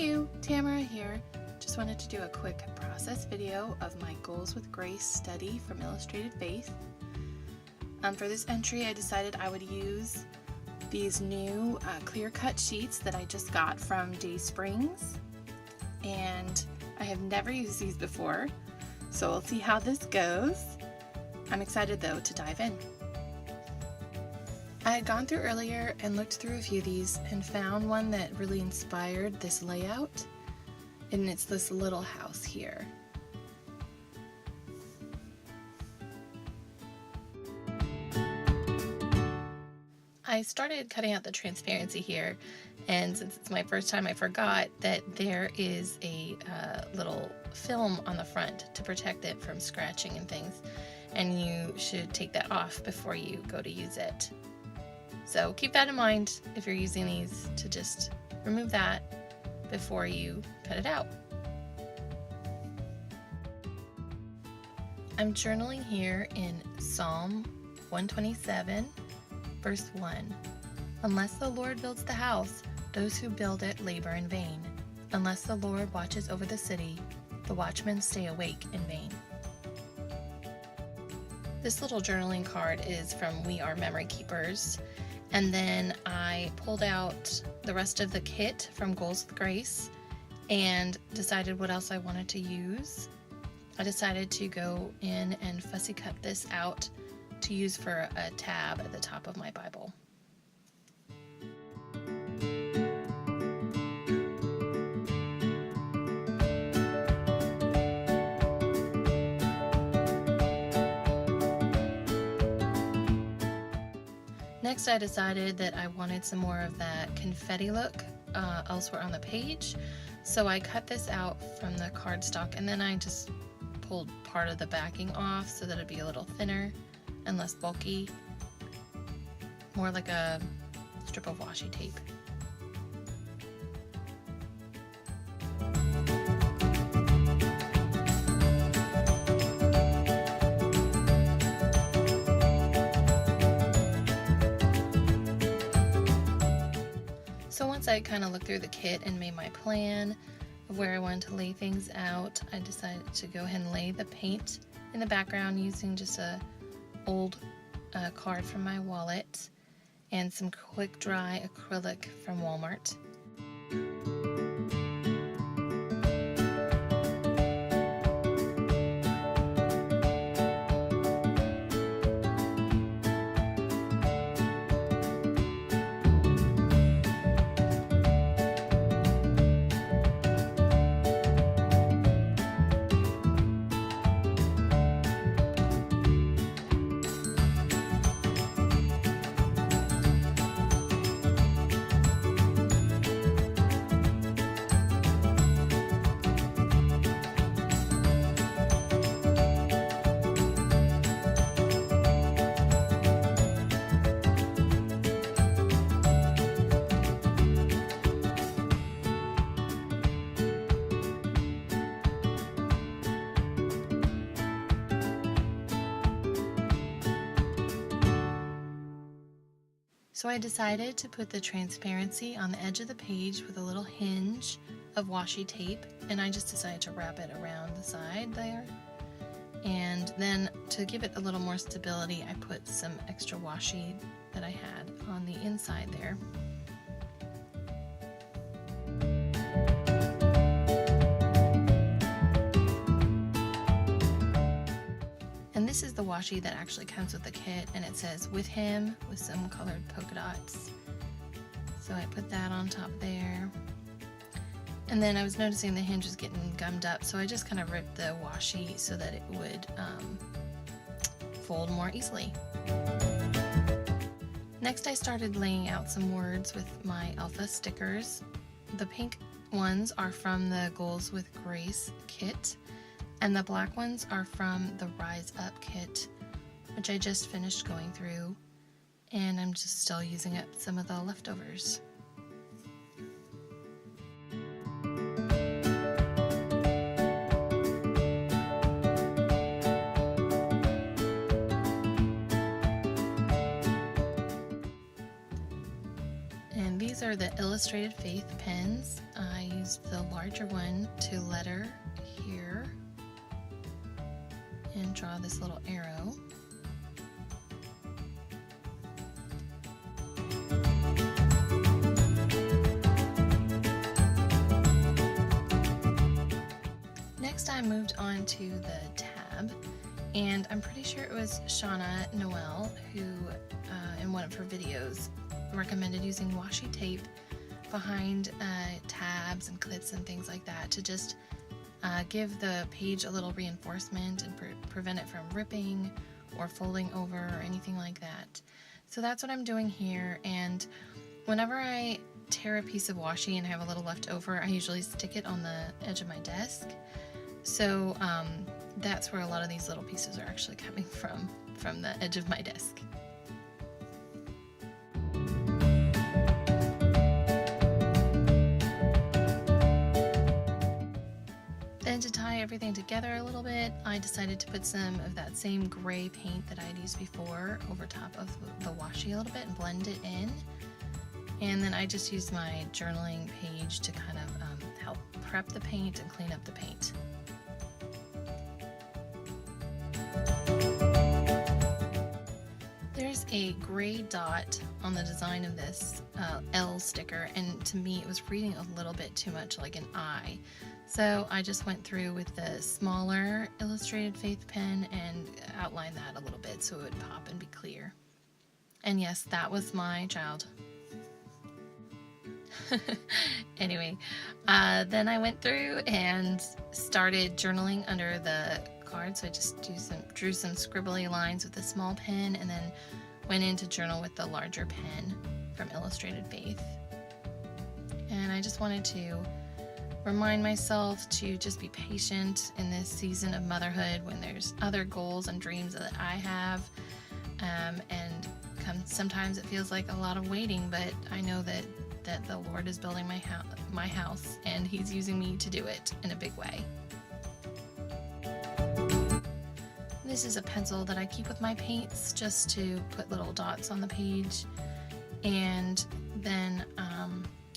Hey you, Tamara here. Just wanted to do a quick process video of my Goals with Grace study from Illustrated Faith. For this entry, I decided I would use these new clear cut sheets that I just got from Day Springs, and I have never used these before, so we'll see how this goes. I'm excited though to dive in. I had gone through earlier and looked through a few of these and found one that really inspired this layout, and it's this little house here. I started cutting out the transparency here, and since it's my first time, I forgot that there is a little film on the front to protect it from scratching and things, and you should take that off before you go to use it. So keep that in mind if you're using these, to just remove that before you cut it out. I'm journaling here in Psalm 127, verse 1. Unless the Lord builds the house, those who build it labor in vain. Unless the Lord watches over the city, the watchmen stay awake in vain. This little journaling card is from We Are Memory Keepers. And then I pulled out the rest of the kit from Goals with Grace and decided what else I wanted to use. I decided to go in and fussy cut this out to use for a tab at the top of my Bible. Next, I decided that I wanted some more of that confetti look elsewhere on the page, so I cut this out from the cardstock, and then I just pulled part of the backing off so that it'd be a little thinner and less bulky, more like a strip of washi tape. So once I kind of looked through the kit and made my plan of where I wanted to lay things out, I decided to go ahead and lay the paint in the background using just a old card from my wallet and some quick dry acrylic from Walmart. So I decided to put the transparency on the edge of the page with a little hinge of washi tape, and I just decided to wrap it around the side there. And then to give it a little more stability, I put some extra washi that I had on the inside there. And this is the washi that actually comes with the kit, and it says "with him" with some colored polka dots. So I put that on top there. And then I was noticing the hinge was getting gummed up, so I just kind of ripped the washi so that it would fold more easily. Next, I started laying out some words with my alpha stickers. The pink ones are from the Goals with Grace kit, and the black ones are from the Rise Up kit, which I just finished going through, and I'm just still using up some of the leftovers. And these are the Illustrated Faith pens. I used the larger one to letter here and draw this little arrow. Next I moved on to the tab, and I'm pretty sure it was Shauna Noel who, in one of her videos, recommended using washi tape behind tabs and clips and things like that to just give the page a little reinforcement and prevent it from ripping or folding over or anything like that. So that's what I'm doing here, and whenever I tear a piece of washi and have a little left over, I usually stick it on the edge of my desk. So that's where a lot of these little pieces are actually coming from the edge of my desk. Then to tie everything together a little bit, I decided to put some of that same gray paint that I'd used before over top of the washi a little bit and blend it in. And then I just used my journaling page to kind of help prep the paint and clean up the paint. There's a gray dot on the design of this L sticker, and to me it was reading a little bit too much like an I. So I just went through with the smaller Illustrated Faith pen and outlined that a little bit so it would pop and be clear. And yes, that was my child. Anyway, then I went through and started journaling under the card. So I just drew some scribbly lines with a small pen, and then went in to journal with the larger pen from Illustrated Faith. And I just wanted to remind myself to just be patient in this season of motherhood when there's other goals and dreams that I have, and sometimes it feels like a lot of waiting, but I know that the Lord is building my house, and He's using me to do it in a big way. This is a pencil that I keep with my paints just to put little dots on the page, and then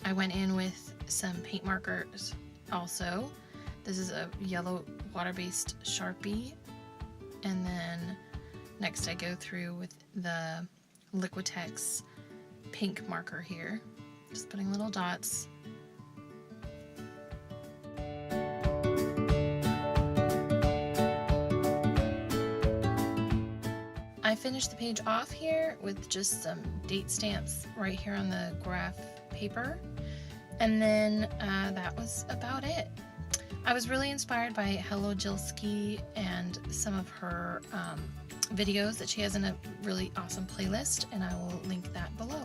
I went in with some paint markers also. This is a yellow water-based Sharpie, and then next I go through with the Liquitex pink marker here, just putting little dots. I finished the page off here with just some date stamps right here on the graph paper, and then that was about it. I was really inspired by Hello Jilski and some of her videos that she has in a really awesome playlist, and I will link that below.